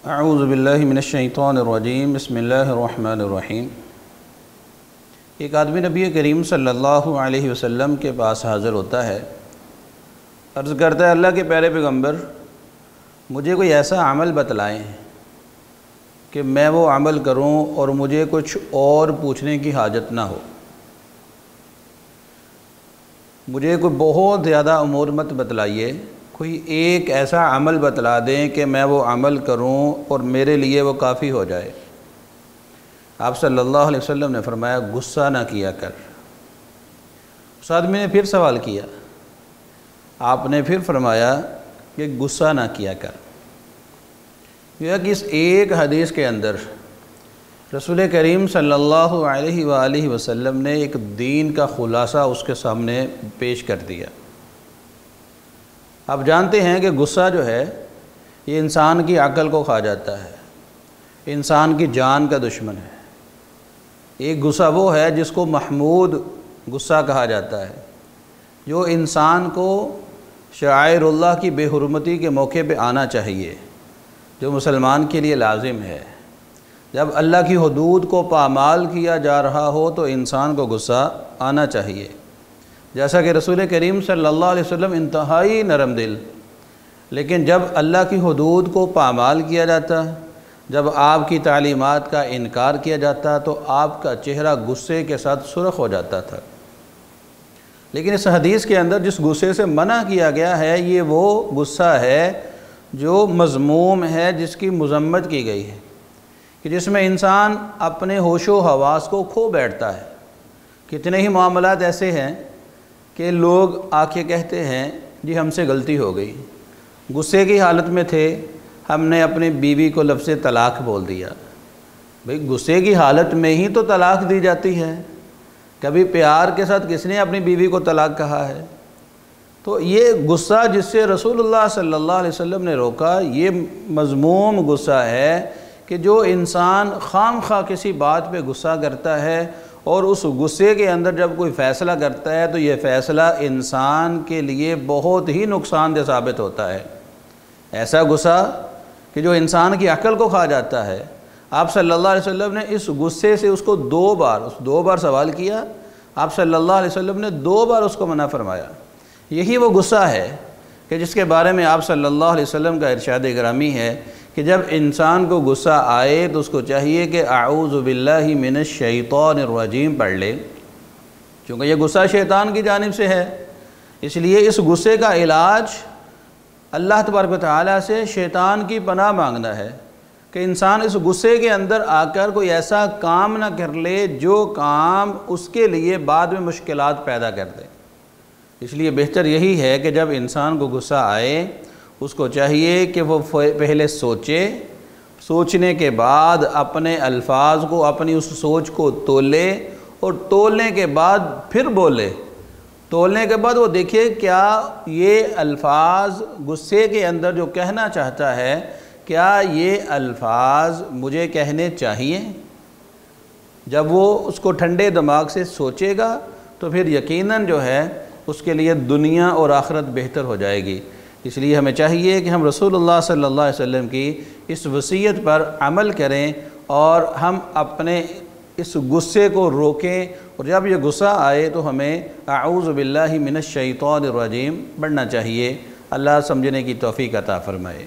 اعوذ باللہ من الشیطان الرجیم بسم اللہ الرحمن الرحیم۔ ایک آدمی نبی کریم صلی اللہ علیہ وسلم کے پاس حاضر ہوتا ہے، عرض کرتا ہے اللہ کے پیارے پیغمبر مجھے کوئی ایسا عمل بتلائیں کہ میں وہ عمل کروں اور مجھے کچھ اور پوچھنے کی حاجت نہ ہو۔ مجھے کوئی بہت زیادہ امور مت بتلائیے، کوئی ایک ایسا عمل بتلا دیں کہ میں وہ عمل کروں اور میرے لیے وہ کافی ہو جائے۔ آپ صلی اللہ علیہ وسلم نے فرمایا غصہ نہ کیا کر۔ اس آدمی نے پھر سوال کیا، آپ نے پھر فرمایا کہ غصہ نہ کیا کر۔ یہ کہ اس ایک حدیث کے اندر رسول کریم صلی اللہ علیہ وآلہ وسلم نے ایک دین کا خلاصہ اس کے سامنے پیش کر دیا۔ آپ جانتے ہیں کہ غصہ جو ہے یہ انسان کی عقل کو کھا جاتا ہے، انسان کی جان کا دشمن ہے۔ ایک غصہ وہ ہے جس کو محمود غصہ کہا جاتا ہے، جو انسان کو شعائر اللہ کی بے حرمتی کے موقع پہ آنا چاہیے، جو مسلمان کے لیے لازم ہے۔ جب اللہ کی حدود کو پامال کیا جا رہا ہو تو انسان کو غصہ آنا چاہیے، جیسا کہ رسول کریم صلی اللہ علیہ وسلم انتہائی نرم دل، لیکن جب اللہ کی حدود کو پامال کیا جاتا، جب آپ کی تعلیمات کا انکار کیا جاتا تو آپ کا چہرہ غصے کے ساتھ سرخ ہو جاتا تھا۔ لیکن اس حدیث کے اندر جس غصے سے منع کیا گیا ہے یہ وہ غصہ ہے جو مذموم ہے، جس کی مذمت کی گئی ہے، کہ جس میں انسان اپنے ہوش و حواس کو کھو بیٹھتا ہے۔ کتنے ہی معاملات ایسے ہیں کہ لوگ آ کے کہتے ہیں جی ہم سے غلطی ہو گئی، غصے کی حالت میں تھے، ہم نے اپنی بیوی کو لفظ طلاق بول دیا۔ بھئی غصے کی حالت میں ہی تو طلاق دی جاتی ہے، کبھی پیار کے ساتھ کس نے اپنی بیوی کو طلاق کہا ہے؟ تو یہ غصہ جس سے رسول اللہ صلی اللہ علیہ وسلم نے روکا، یہ مذموم غصہ ہے کہ جو انسان خام خواہ کسی بات پہ غصہ کرتا ہے اور اس غصے کے اندر جب کوئی فیصلہ کرتا ہے تو یہ فیصلہ انسان کے لیے بہت ہی نقصان دہ ثابت ہوتا ہے۔ ایسا غصہ کہ جو انسان کی عقل کو کھا جاتا ہے۔ آپ صلی اللہ علیہ وسلم نے اس غصے سے اس کو دو بار سوال کیا، آپ صلی اللہ علیہ وسلم نے 2 بار اس کو منع فرمایا۔ یہی وہ غصہ ہے کہ جس کے بارے میں آپ صلی اللہ علیہ وسلم کا ارشاد گرامی ہے کہ جب انسان کو غصہ آئے تو اس کو چاہیے کہ اعوذ باللہ من الشیطان الرجیم پڑھ لے، چونکہ یہ غصہ شیطان کی جانب سے ہے۔ اس لیے اس غصے کا علاج اللہ تبارک و تعالیٰ سے شیطان کی پناہ مانگنا ہے کہ انسان اس غصے کے اندر آ کر کوئی ایسا کام نہ کر لے جو کام اس کے لیے بعد میں مشکلات پیدا کر دے۔ اس لیے بہتر یہی ہے کہ جب انسان کو غصہ آئے اس کو چاہیے کہ وہ پہلے سوچنے کے بعد اپنے الفاظ کو، اپنی اس سوچ کو تولے، اور تولنے کے بعد پھر بولے۔ تولنے کے بعد وہ دیکھے کیا یہ الفاظ غصے کے اندر جو کہنا چاہتا ہے، کیا یہ الفاظ مجھے کہنے چاہیے؟ جب وہ اس کو ٹھنڈے دماغ سے سوچے گا تو پھر یقیناً جو ہے اس کے لیے دنیا اور آخرت بہتر ہو جائے گی۔ اس لیے ہمیں چاہیے کہ ہم رسول اللہ صلی اللہ علیہ وسلم کی اس وصیت پر عمل کریں اور ہم اپنے اس غصے کو روکیں، اور جب یہ غصہ آئے تو ہمیں اعوذ باللہ من الشیطان الرجیم پڑھنا چاہیے۔ اللہ سمجھنے کی توفیق عطا فرمائے۔